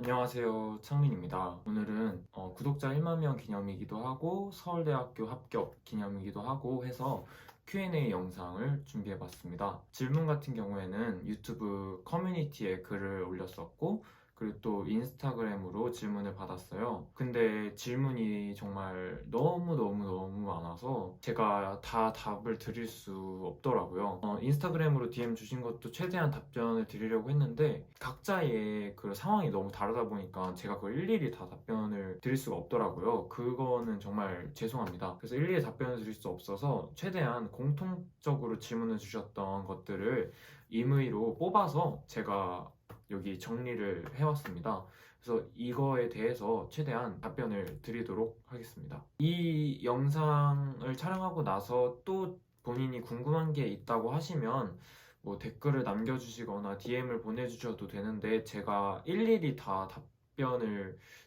안녕하세요, 창민입니다. 오늘은 구독자 1만 명 기념이기도 하고 서울대학교 합격 기념이기도 하고 해서 Q&A 영상을 준비해봤습니다. 질문 같은 경우에는 유튜브 커뮤니티에 글을 올렸었고 그리고 또 인스타그램으로 질문을 받았어요. 근데 질문이 정말 너무 많아서 제가 다 답을 드릴 수 없더라고요. 인스타그램으로 DM 주신 것도 최대한 답변을 드리려고 했는데 각자의 그 상황이 너무 다르다 보니까 제가 그걸 일일이 다 답변을 드릴 수가 없더라고요. 그거는 정말 죄송합니다. 그래서 일일이 답변을 드릴 수 없어서 최대한 공통적으로 질문을 주셨던 것들을 임의로 뽑아서 제가 여기 정리를 해왔습니다. 그래서 이거에 대해서 최대한 답변을 드리도록 하겠습니다. 이 영상을 촬영하고 나서 또 본인이 궁금한 게 있다고 하시면 뭐 댓글을 남겨주시거나 DM을 보내주셔도 되는데 제가 일일이 다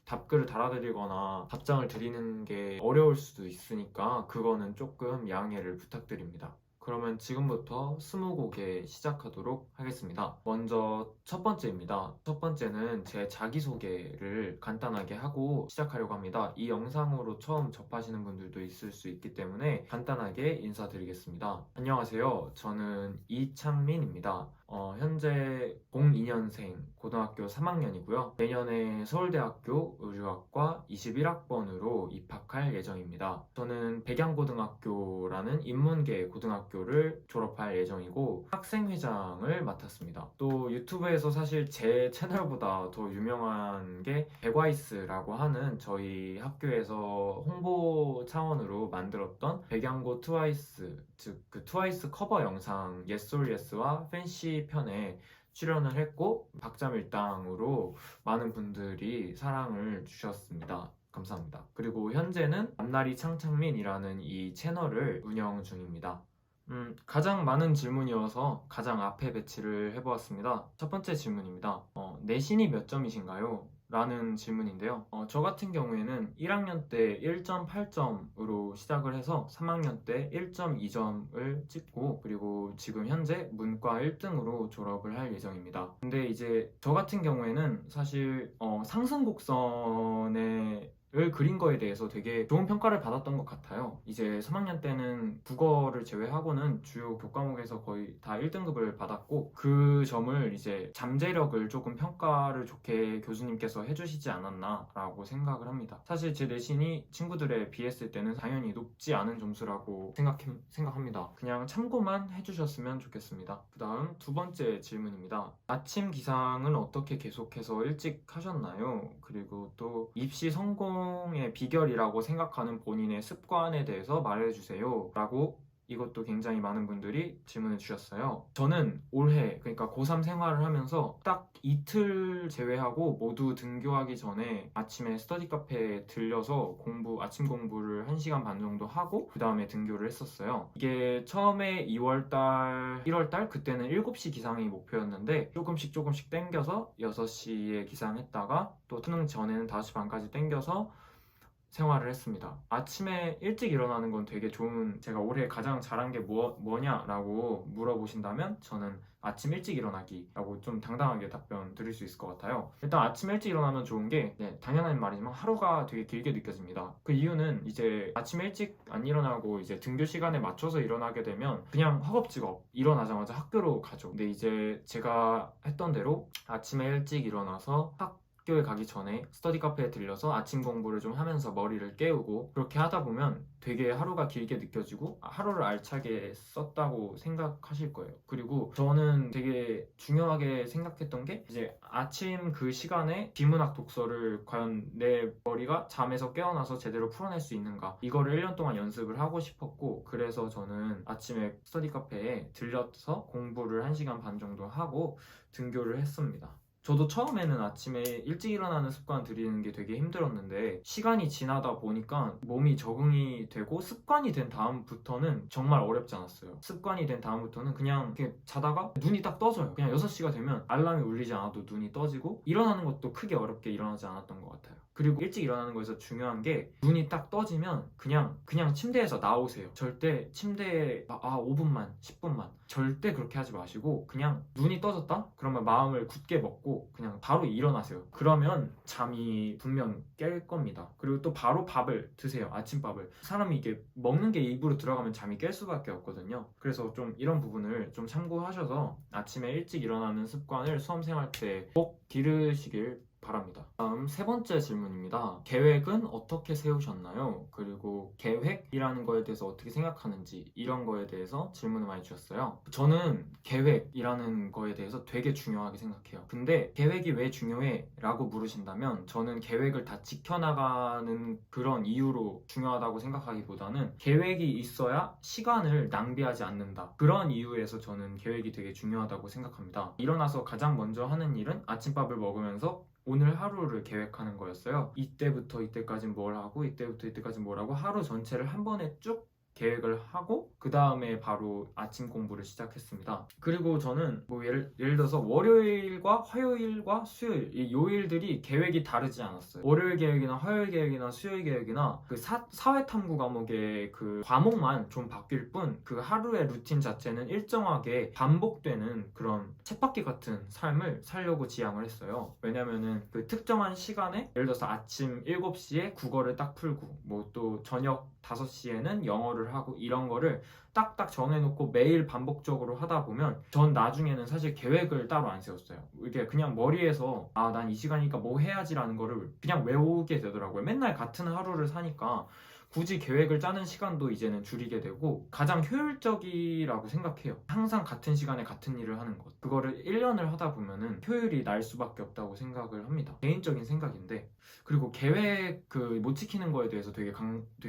답글을 달아드리거나 답장을 드리는 게 어려울 수도 있으니까 그거는 조금 양해를 부탁드립니다. 그러면 지금부터 스무고개 시작하도록 하겠습니다. 먼저 첫 번째입니다. 첫 번째는 제 자기소개를 간단하게 하고 시작하려고 합니다. 이 영상으로 처음 접하시는 분들도 있을 수 있기 때문에 간단하게 인사드리겠습니다. 안녕하세요. 저는 이창민입니다. 현재 02년생 고등학교 3학년이고요. 내년에 서울대학교 의류학과 21학번으로 입학할 예정입니다. 저는 백양고등학교라는 인문계 고등학교를 졸업할 예정이고 학생회장을 맡았습니다. 또 유튜브에서 사실 제 채널보다 더 유명한 게 백와이스라고 하는 저희 학교에서 홍보 차원으로 만들었던 백양고 트와이스, 즉 그 트와이스 커버 영상 Yes or Yes와 팬시 편에 출연을 했고 박자밀당으로 많은 분들이 사랑을 주셨습니다. 감사합니다. 그리고 현재는 앞날이 창창민이라는 이 채널을 운영 중입니다. 가장 많은 질문이어서 가장 앞에 배치를 해보았습니다. 첫 번째 질문입니다. 내신이 몇 점이신가요? 라는 질문인데요. 저 같은 경우에는 1학년 때 1.8점으로 시작을 해서 3학년 때 1.2점을 찍고 그리고 지금 현재 문과 1등으로 졸업을 할 예정입니다. 근데 이제 저 같은 경우에는 사실 상승 곡선에 을 그린 거에 대해서 되게 좋은 평가를 받았던 것 같아요. 이제 3학년 때는 국어를 제외하고는 주요 교과목에서 거의 다 1등급을 받았고 그 점을 이제 잠재력을 조금 평가를 좋게 교수님께서 해주시지 않았나 라고 생각을 합니다. 사실 제 내신이 친구들에 비했을 때는 당연히 높지 않은 점수라고 생각합니다. 그냥 참고만 해주셨으면 좋겠습니다. 그 다음 두 번째 질문입니다. 아침 기상은 어떻게 계속해서 일찍 하셨나요? 그리고 또 입시 성공의 비결이라고 생각하는 본인의 습관에 대해서 말해주세요. 라고 이것도 굉장히 많은 분들이 질문을 주셨어요. 저는 올해 그러니까 고3 생활을 하면서 딱 이틀 제외하고 모두 등교하기 전에 아침에 스터디 카페에 들려서 아침 공부를 1시간 반 정도 하고 그 다음에 등교를 했었어요. 이게 처음에 2월달, 1월달 그때는 7시 기상이 목표였는데 조금씩 땡겨서 6시에 기상했다가 또 수능 전에는 5시 반까지 땡겨서 생활을 했습니다. 아침에 일찍 일어나는 건 되게 좋은, 제가 올해 가장 잘한 게 뭐냐라고 물어보신다면 저는 아침 일찍 일어나기라고 좀 당당하게 답변 드릴 수 있을 것 같아요. 일단 아침 일찍 일어나면 좋은 게 당연한 말이지만 하루가 되게 길게 느껴집니다. 그 이유는 이제 아침 일찍 안 일어나고 이제 등교 시간에 맞춰서 일어나게 되면 그냥 허겁지겁 일어나자마자 학교로 가죠. 근데 이제 제가 했던 대로 아침에 일찍 일어나서 학교에 가기 전에 스터디 카페에 들려서 아침 공부를 좀 하면서 머리를 깨우고 그렇게 하다 보면 되게 하루가 길게 느껴지고 하루를 알차게 썼다고 생각하실 거예요. 그리고 저는 되게 중요하게 생각했던 게 이제 아침 그 시간에 비문학 독서를 과연 내 머리가 잠에서 깨어나서 제대로 풀어낼 수 있는가, 이거를 1년 동안 연습을 하고 싶었고 그래서 저는 아침에 스터디 카페에 들려서 공부를 1시간 반 정도 하고 등교를 했습니다. 저도 처음에는 아침에 일찍 일어나는 습관 들이는 게 되게 힘들었는데 시간이 지나다 보니까 몸이 적응이 되고 습관이 된 다음부터는 정말 어렵지 않았어요. 습관이 된 다음부터는 그냥 이렇게 자다가 눈이 딱 떠져요. 그냥 6시가 되면 알람이 울리지 않아도 눈이 떠지고 일어나는 것도 크게 어렵게 일어나지 않았던 것 같아요. 그리고 일찍 일어나는 거에서 중요한 게 눈이 딱 떠지면 그냥 침대에서 나오세요. 절대 침대에 5분만 10분만 절대 그렇게 하지 마시고 그냥 눈이 떠졌다? 그러면 마음을 굳게 먹고 그냥 바로 일어나세요. 그러면 잠이 분명 깰 겁니다. 그리고 또 바로 밥을 드세요. 아침밥을. 사람이 이게 먹는 게 입으로 들어가면 잠이 깰 수밖에 없거든요. 그래서 좀 이런 부분을 좀 참고하셔서 아침에 일찍 일어나는 습관을 수험생활 때 꼭 기르시길 바랍니다. 다음 세 번째 질문입니다. 계획은 어떻게 세우셨나요? 그리고 계획이라는 거에 대해서 어떻게 생각하는지 이런 거에 대해서 질문을 많이 주셨어요. 저는 계획이라는 거에 대해서 되게 중요하게 생각해요. 근데 계획이 왜 중요해? 라고 물으신다면 저는 계획을 다 지켜나가는 그런 이유로 중요하다고 생각하기보다는 계획이 있어야 시간을 낭비하지 않는다. 그런 이유에서 저는 계획이 되게 중요하다고 생각합니다. 일어나서 가장 먼저 하는 일은 아침밥을 먹으면서 오늘 하루를 계획하는 거였어요. 이때부터 이때까지 뭘 하고 이때부터 이때까지 뭘 하고 하루 전체를 한 번에 쭉 계획을 하고 그 다음에 바로 아침 공부를 시작했습니다. 그리고 저는 뭐 예를 들어서 월요일과 화요일과 수요일 이 요일들이 계획이 다르지 않았어요. 월요일 계획이나 화요일 계획이나 수요일 계획이나 그 사회탐구 과목의 그 과목만 좀 바뀔 뿐 그 하루의 루틴 자체는 일정하게 반복되는 그런 쳇바퀴 같은 삶을 살려고 지향을 했어요. 왜냐면은 그 특정한 시간에 예를 들어서 아침 7시에 국어를 딱 풀고 뭐 또 저녁 5시에는 영어를 하고 이런 거를 딱딱 정해놓고 매일 반복적으로 하다 보면 전 나중에는 사실 계획을 따로 안 세웠어요. 이게 그냥 머리에서 난 이 시간이니까 뭐 해야지라는 거를 그냥 외우게 되더라고요. 맨날 같은 하루를 사니까 굳이 계획을 짜는 시간도 이제는 줄이게 되고 가장 효율적이라고 생각해요. 항상 같은 시간에 같은 일을 하는 것. 그거를 1년을 하다 보면은 효율이 날 수밖에 없다고 생각을 합니다. 개인적인 생각인데 그리고 계획 못 지키는 거에 대해서 되게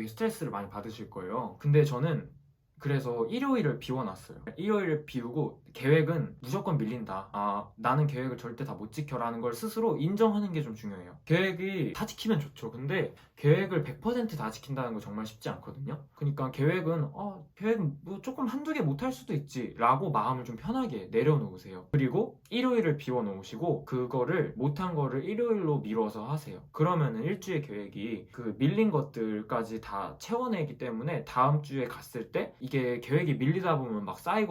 스트레스를 많이 받으실 거예요. 근데 저는 그래서 일요일을 비워놨어요. 일요일을 비우고 계획은 무조건 밀린다. 나는 계획을 절대 다 못 지켜라는 걸 스스로 인정하는 게 좀 중요해요. 계획이 다 지키면 좋죠. 근데 계획을 100%다 지킨다는 거 정말 쉽지 않거든요. 그러니까 계획은 뭐 조금 한두 개 못 할 수도 있지 라고 마음을 좀 편하게 내려놓으세요. 그리고 일요일을 비워놓으시고 그거를 못한 거를 일요일로 미뤄서 하세요. 그러면은 일주일 계획이 그 밀린 것들까지 다 채워내기 때문에 다음 주에 갔을 때 이게 계획이 밀리다 보면 막 쌓이면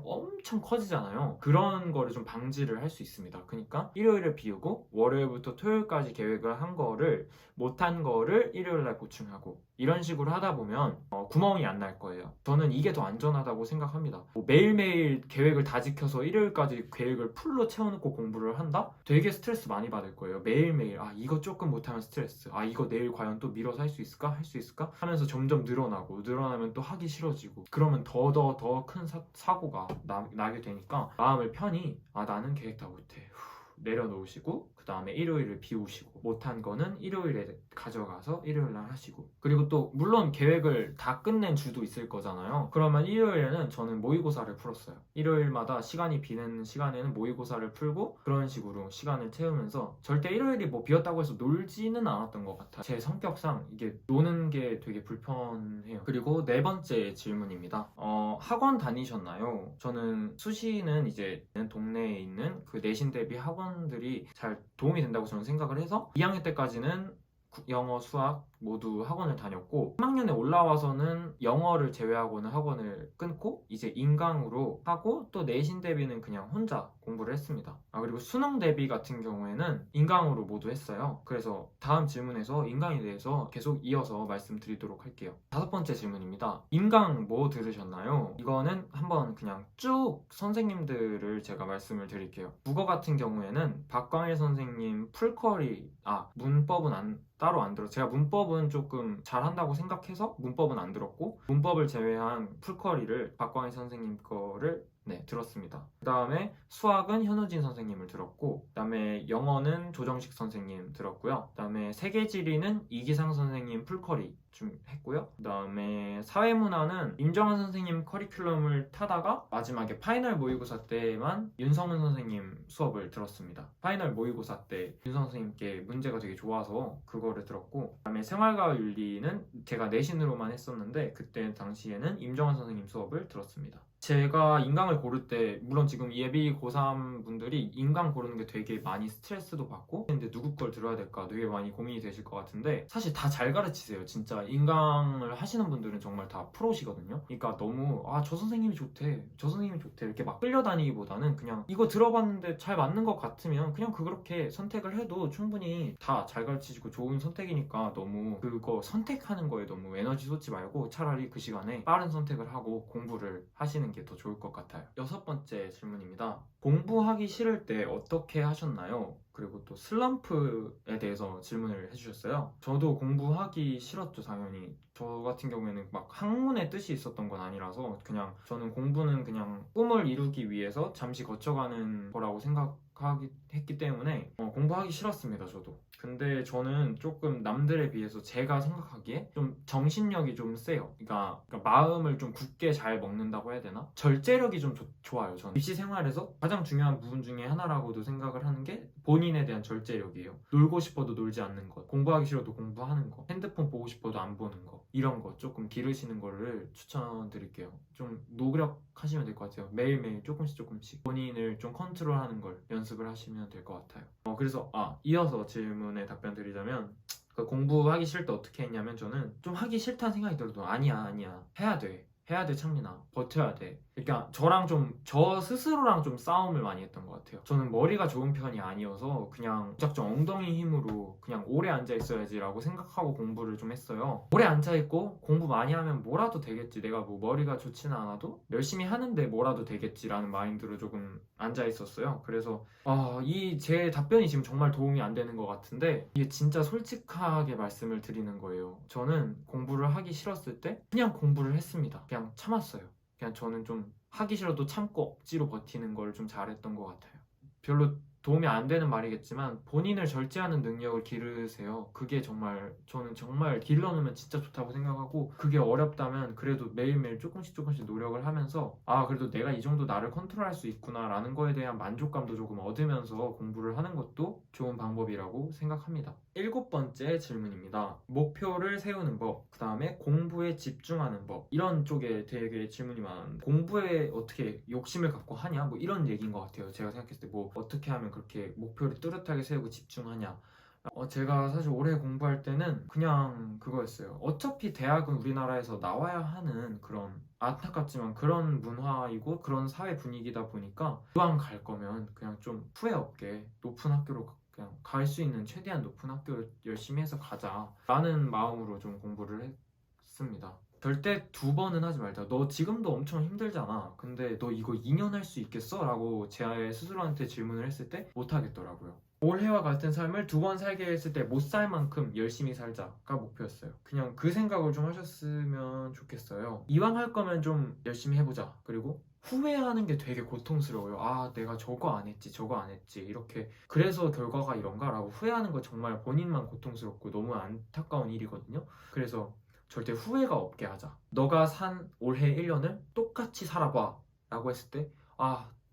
엄청 커지잖아요. 그런 거를 좀 방지를 할 수 있습니다. 그러니까 일요일을 비우고 월요일부터 토요일까지 계획을 한 거를 못한 거를 일요일날 보충하고 이런 식으로 하다 보면 구멍이 안 날 거예요. 저는 이게 더 안전하다고 생각합니다. 뭐 매일매일 계획을 다 지켜서 일요일까지 계획을 풀로 채워놓고 공부를 한다? 되게 스트레스 많이 받을 거예요. 매일매일 이거 조금 못하면 스트레스. 이거 내일 과연 또 미뤄서 할 수 있을까? 할 수 있을까? 하면서 점점 늘어나면 또 하기 싫어지고 그러면 더 큰 사고가 나게 되니까 마음을 편히 나는 계획 다 못해 내려놓으시고 그 다음에 일요일을 비우시고 못한 거는 일요일에 가져가서 일요일날 하시고 그리고 또 물론 계획을 다 끝낸 주도 있을 거잖아요. 그러면 일요일에는 저는 모의고사를 풀었어요. 일요일마다 시간이 비는 시간에는 모의고사를 풀고 그런 식으로 시간을 채우면서 절대 일요일이 뭐 비었다고 해서 놀지는 않았던 것 같아요. 제 성격상 이게 노는 게 되게 불편해요. 그리고 네 번째 질문입니다. 학원 다니셨나요? 저는 수시는 이제 동네에 있는 그 내신 대비 학원들이 잘 도움이 된다고 저는 생각을 해서 2학년 때까지는 영어, 수학 모두 학원을 다녔고 3학년에 올라와서는 영어를 제외하고는 학원을 끊고 이제 인강으로 하고 또 내신 대비는 그냥 혼자 공부를 했습니다. 그리고 수능 대비 같은 경우에는 인강으로 모두 했어요. 그래서 다음 질문에서 인강에 대해서 계속 이어서 말씀드리도록 할게요. 5번째 질문입니다. 인강 뭐 들으셨나요? 이거는 한번 그냥 쭉 선생님들을 제가 말씀을 드릴게요. 국어 같은 경우에는 박광일 선생님 풀커리 문법은 따로 안 들었어요. 제가 문법은 조금 잘한다고 생각해서 문법은 안 들었고 문법을 제외한 풀커리를 박광희 선생님 거를 들었습니다. 그 다음에 수학은 현우진 선생님을 들었고 그 다음에 영어는 조정식 선생님 들었고요. 그 다음에 세계지리는 이기상 선생님 풀커리 좀 했고요. 그 다음에 사회문화는 임정환 선생님 커리큘럼을 타다가 마지막에 파이널 모의고사 때만 윤성훈 선생님 수업을 들었습니다. 파이널 모의고사 때 윤성훈 선생님께 문제가 되게 좋아서 그거를 들었고 그 다음에 생활과 윤리는 제가 내신으로만 했었는데 그때 당시에는 임정환 선생님 수업을 들었습니다. 제가 인강을 고를 때 물론 지금 예비 고3 분들이 인강 고르는 게 되게 많이 스트레스도 받고 근데 누구 걸 걸 들어야 될까 되게 많이 고민이 되실 것 같은데 사실 다 잘 가르치세요. 진짜 인강을 하시는 분들은 정말 다 프로시거든요. 그러니까 너무 저 선생님이 좋대 저 선생님이 좋대 이렇게 막 끌려다니기보다는 그냥 이거 들어봤는데 잘 맞는 것 같으면 그냥 그렇게 선택을 해도 충분히 다 잘 가르치시고 좋은 선택이니까 너무 그거 선택하는 거에 너무 에너지 쏟지 말고 차라리 그 시간에 빠른 선택을 하고 공부를 하시는 게 더 좋을 것 같아요. 6번째 질문입니다. 공부하기 싫을 때 어떻게 하셨나요? 그리고 또 슬럼프에 대해서 질문을 해주셨어요. 저도 공부하기 싫었죠, 당연히. 저 같은 경우에는 막 학문의 뜻이 있었던 건 아니라서 그냥 저는 공부는 그냥 꿈을 이루기 위해서 잠시 거쳐가는 거라고 했기 때문에 공부하기 싫었습니다, 저도. 근데 저는 조금 남들에 비해서 제가 생각하기에 좀 정신력이 좀 세요. 그러니까 마음을 좀 굳게 잘 먹는다고 해야 되나? 절제력이 좀 좋아요, 저는. 입시 생활에서 가장 중요한 부분 중에 하나라고도 생각을 하는 게 본인에 대한 절제력이에요. 놀고 싶어도 놀지 않는 것, 공부하기 싫어도 공부하는 것, 핸드폰 보고 싶어도 안 보는 것, 이런 거 조금 기르시는 거를 추천드릴게요. 좀 노력하시면 될 것 같아요. 매일매일 조금씩 본인을 좀 컨트롤하는 걸 연습을 하시면 될 것 같아요. 그래서 이어서 질문에 답변 드리자면 그 공부하기 싫을 때 어떻게 했냐면 저는 좀 하기 싫다는 생각이 들어도 아니야 해야 돼 창민아 버텨야 돼. 그러니까 저 스스로랑 좀 싸움을 많이 했던 것 같아요. 저는 머리가 좋은 편이 아니어서 그냥 무작정 엉덩이 힘으로 그냥 오래 앉아 있어야지라고 생각하고 공부를 좀 했어요. 오래 앉아 있고 공부 많이 하면 뭐라도 되겠지. 내가 뭐 머리가 좋지는 않아도 열심히 하는데 뭐라도 되겠지라는 마인드로 조금 앉아 있었어요. 그래서 이 제 답변이 지금 정말 도움이 안 되는 것 같은데 이게 진짜 솔직하게 말씀을 드리는 거예요. 저는 공부를 하기 싫었을 때 그냥 공부를 했습니다. 그냥 참았어요. 그냥 저는 좀 하기 싫어도 참고 억지로 버티는 걸 좀 잘했던 것 같아요. 별로 도움이 안 되는 말이겠지만 본인을 절제하는 능력을 기르세요. 그게 저는 정말 길러놓으면 진짜 좋다고 생각하고 그게 어렵다면 그래도 매일매일 조금씩 노력을 하면서 그래도 내가 이 정도 나를 컨트롤할 수 있구나 라는 거에 대한 만족감도 조금 얻으면서 공부를 하는 것도 좋은 방법이라고 생각합니다. 7번째 질문입니다. 목표를 세우는 법, 그 다음에 공부에 집중하는 법, 이런 쪽에 되게 질문이 많은데 공부에 어떻게 욕심을 갖고 하냐? 뭐 이런 얘기인 것 같아요. 제가 생각했을 때 뭐 어떻게 하면 그렇게 목표를 뚜렷하게 세우고 집중하냐? 제가 사실 올해 공부할 때는 그냥 그거였어요. 어차피 대학은 우리나라에서 나와야 하는 그런 안타깝지만 그런 문화이고 그런 사회 분위기다 보니까 이왕 갈 거면 그냥 좀 후회 없게 높은 학교로 그냥 갈 수 있는 최대한 높은 학교를 열심히 해서 가자 라는 마음으로 좀 공부를 했습니다. 절대 2번은 하지 말자. 너 지금도 엄청 힘들잖아. 근데 너 이거 2년 할 수 있겠어? 라고 제 스스로한테 질문을 했을 때 못하겠더라고요. 올해와 같은 삶을 2번 살게 했을 때 못 살 만큼 열심히 살자가 목표였어요. 그냥 그 생각을 좀 하셨으면 좋겠어요. 이왕 할 거면 좀 열심히 해보자. 그리고 후회하는 게 되게 고통스러워요. 내가 저거 안 했지 이렇게 그래서 결과가 이런가? 라고 후회하는 거 정말 본인만 고통스럽고 너무 안타까운 일이거든요. 그래서 절대 후회가 없게 하자. 너가 산 올해 1년을 똑같이 살아봐 라고 했을 때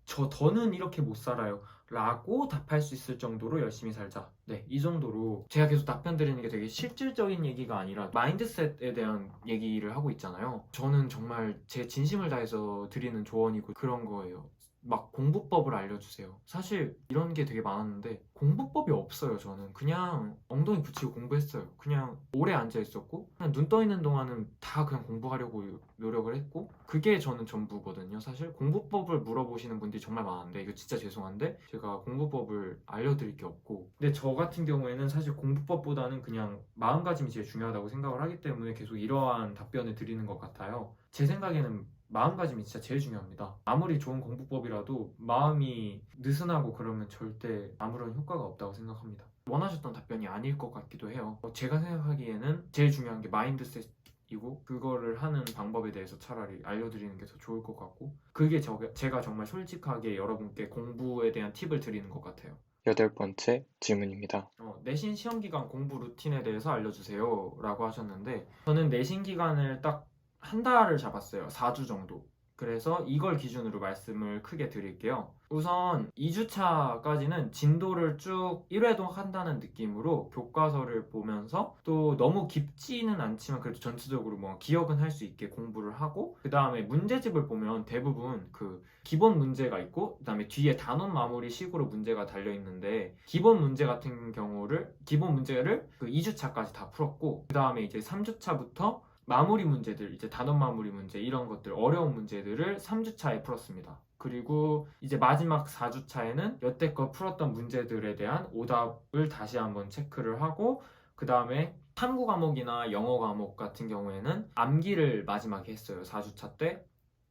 더는 이렇게 못 살아요 라고 답할 수 있을 정도로 열심히 살자. 네, 이 정도로 제가 계속 답변 드리는 게 되게 실질적인 얘기가 아니라 마인드셋에 대한 얘기를 하고 있잖아요. 저는 정말 제 진심을 다해서 드리는 조언이고 그런 거예요. 막 공부법을 알려주세요. 사실 이런 게 되게 많았는데 공부법이 없어요. 저는 그냥 엉덩이 붙이고 공부했어요. 그냥 오래 앉아 있었고 그냥 눈 떠 있는 동안은 다 그냥 공부하려고 노력을 했고 그게 저는 전부거든요. 사실 공부법을 물어보시는 분들이 정말 많은데 이거 진짜 죄송한데 제가 공부법을 알려드릴 게 없고 근데 저 같은 경우에는 사실 공부법보다는 그냥 마음가짐이 제일 중요하다고 생각을 하기 때문에 계속 이러한 답변을 드리는 것 같아요. 제 생각에는 마음가짐이 진짜 제일 중요합니다. 아무리 좋은 공부법이라도 마음이 느슨하고 그러면 절대 아무런 효과가 없다고 생각합니다. 원하셨던 답변이 아닐 것 같기도 해요. 제가 생각하기에는 제일 중요한 게 마인드셋이고 그거를 하는 방법에 대해서 차라리 알려드리는 게 더 좋을 것 같고 그게 제가 정말 솔직하게 여러분께 공부에 대한 팁을 드리는 것 같아요. 8번째 질문입니다. 내신 시험 기간 공부 루틴에 대해서 알려주세요 라고 하셨는데 저는 내신 기간을 딱 한 달을 잡았어요. 4주 정도. 그래서 이걸 기준으로 말씀을 크게 드릴게요. 우선 2주차까지는 진도를 쭉 1회도 한다는 느낌으로 교과서를 보면서 또 너무 깊지는 않지만 그래도 전체적으로 뭐 기억은 할 수 있게 공부를 하고, 그 다음에 문제집을 보면 대부분 그 기본 문제가 있고 그 다음에 뒤에 단원 마무리 식으로 문제가 달려 있는데, 기본 문제 같은 경우를 기본 문제를 그 2주차까지 다 풀었고, 그 다음에 이제 3주차부터 마무리 문제들, 이제 단원 마무리 문제 이런 것들 어려운 문제들을 3주차에 풀었습니다. 그리고 이제 마지막 4주차에는 여태껏 풀었던 문제들에 대한 오답을 다시 한번 체크를 하고, 그 다음에 탐구 과목이나 영어 과목 같은 경우에는 암기를 마지막에 했어요. 4주차 때.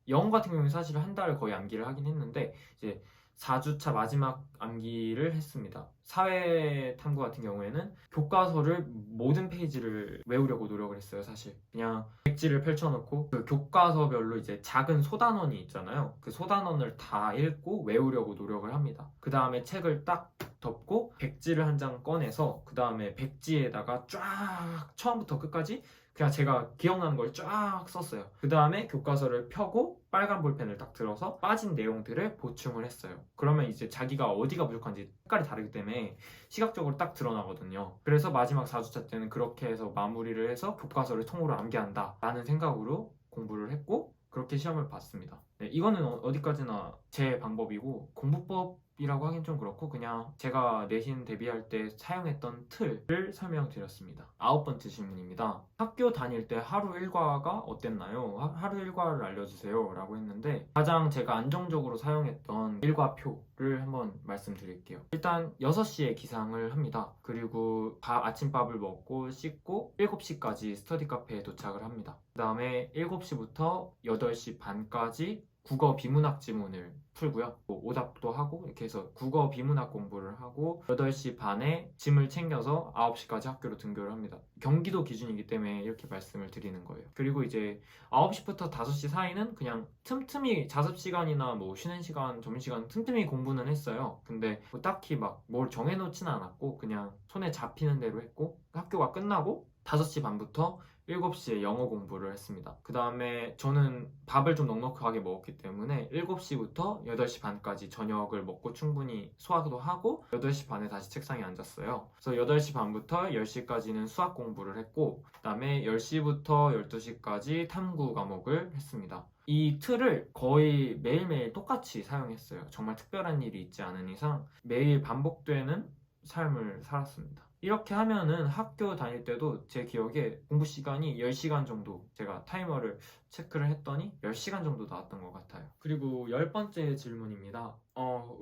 영어 같은 경우는 사실 한 달을 거의 암기를 하긴 했는데 이제 4주차 마지막 암기를 했습니다. 사회 탐구 같은 경우에는 교과서를 모든 페이지를 외우려고 노력을 했어요. 사실 그냥 백지를 펼쳐놓고 그 교과서별로 이제 작은 소단원이 있잖아요. 그 소단원을 다 읽고 외우려고 노력을 합니다. 그 다음에 책을 딱 덮고 백지를 한 장 꺼내서 그 다음에 백지에다가 쫙 처음부터 끝까지 그냥 제가 기억나는 걸 쫙 썼어요. 그 다음에 교과서를 펴고 빨간 볼펜을 딱 들어서 빠진 내용들을 보충을 했어요. 그러면 이제 자기가 어디가 부족한지 색깔이 다르기 때문에 시각적으로 딱 드러나거든요. 그래서 마지막 4주차 때는 그렇게 해서 마무리를 해서 교과서를 통으로 암기한다 라는 생각으로 공부를 했고, 그렇게 시험을 봤습니다. 네, 이거는 어디까지나 제 방법이고 공부법이라고 하긴 좀 그렇고 그냥 제가 내신 대비할 때 사용했던 틀을 설명드렸습니다. 9번째 질문입니다. 학교 다닐 때 하루 일과가 어땠나요? 하루 일과를 알려주세요 라고 했는데, 가장 제가 안정적으로 사용했던 일과표를 한번 말씀드릴게요. 일단 6시에 기상을 합니다. 그리고 아침밥을 먹고 씻고 7시까지 스터디 카페에 도착을 합니다. 그 다음에 7시부터 8시 반까지 국어 비문학 지문을 풀고요. 오답도 하고 이렇게 해서 국어 비문학 공부를 하고 8시 반에 짐을 챙겨서 9시까지 학교로 등교를 합니다. 경기도 기준이기 때문에 이렇게 말씀을 드리는 거예요. 그리고 이제 9시부터 5시 사이는 그냥 틈틈이 자습 시간이나 뭐 쉬는 시간, 점심시간 틈틈이 공부는 했어요. 근데 뭐 딱히 막 뭘 정해놓지는 않았고 그냥 손에 잡히는 대로 했고, 학교가 끝나고 5시 반부터 7시에 영어 공부를 했습니다. 그 다음에 저는 밥을 좀 넉넉하게 먹었기 때문에 7시부터 8시 반까지 저녁을 먹고 충분히 소화도 하고 8시 반에 다시 책상에 앉았어요. 그래서 8시 반부터 10시까지는 수학 공부를 했고, 그 다음에 10시부터 12시까지 탐구 과목을 했습니다. 이 틀을 거의 매일매일 똑같이 사용했어요. 정말 특별한 일이 있지 않은 이상 매일 반복되는 삶을 살았습니다. 이렇게 하면은 학교 다닐 때도 제 기억에 공부 시간이 10시간 정도, 제가 타이머를 체크를 했더니 10시간 정도 나왔던 것 같아요. 그리고 10번째 질문입니다.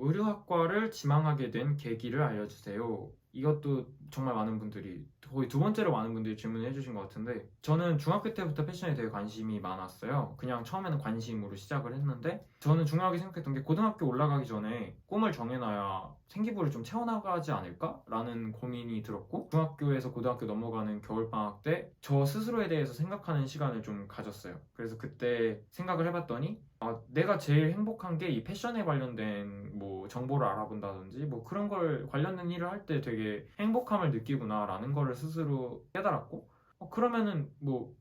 의료학과를 지망하게 된 계기를 알려주세요. 이것도 정말 많은 분들이, 거의 두 번째로 많은 분들이 질문을 해주신 것 같은데, 저는 중학교 때부터 패션에 되게 관심이 많았어요. 그냥 처음에는 관심으로 시작을 했는데, 저는 중요하게 생각했던 게 고등학교 올라가기 전에 꿈을 정해놔야 생기부를 좀 채워나가지 않을까? 라는 고민이 들었고, 중학교에서 고등학교 넘어가는 겨울방학 때 저 스스로에 대해서 생각하는 시간을 좀 가졌어요. 그래서 그때 생각을 해봤더니 내가 제일 행복한 게 이 패션에 관련된 뭐 정보를 알아본다든지 뭐 그런 걸 관련된 일을 할 때 되게 행복함을 느끼구나 라는 거를 스스로 깨달았고, 그러면은 뭐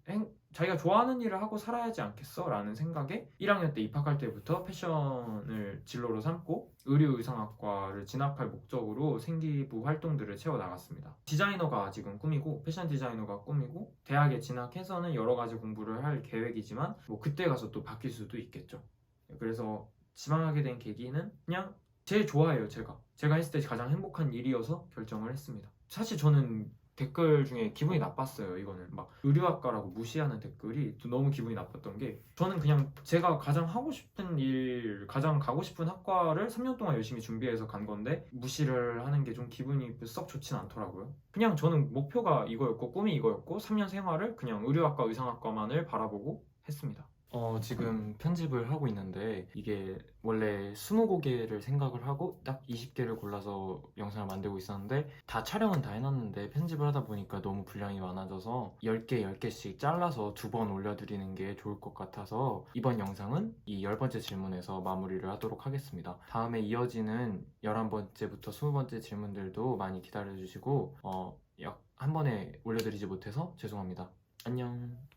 자기가 좋아하는 일을 하고 살아야지 않겠어? 라는 생각에 1학년 때 입학할 때부터 패션을 진로로 삼고 의류의상학과를 진학할 목적으로 생기부 활동들을 채워나갔습니다. 디자이너가 지금 꿈이고, 패션 디자이너가 꿈이고, 대학에 진학해서는 여러 가지 공부를 할 계획이지만 뭐 그때 가서 또 바뀔 수도 있겠죠. 그래서 지망하게 된 계기는 그냥 제일 좋아해요. 제가 했을 때 가장 행복한 일이어서 결정을 했습니다. 사실 저는 댓글 중에 기분이 나빴어요. 이거는 막 의류학과라고 무시하는 댓글이 너무 기분이 나빴던 게, 저는 그냥 제가 가장 하고 싶은 일, 가장 가고 싶은 학과를 3년 동안 열심히 준비해서 간 건데 무시를 하는 게 좀 기분이 썩 좋진 않더라고요. 그냥 저는 목표가 이거였고 꿈이 이거였고 3년 생활을 그냥 의류학과, 의상학과만을 바라보고 했습니다. 지금 편집을 하고 있는데 이게 원래 20개를 생각을 하고 딱 20개를 골라서 영상을 만들고 있었는데, 다 촬영은 다 해놨는데 편집을 하다 보니까 너무 분량이 많아져서 10개, 10개씩 잘라서 2번 올려드리는 게 좋을 것 같아서 이번 영상은 이 10번째 질문에서 마무리를 하도록 하겠습니다. 다음에 이어지는 11번째부터 20번째 질문들도 많이 기다려주시고 약 한 번에 올려드리지 못해서 죄송합니다. 안녕.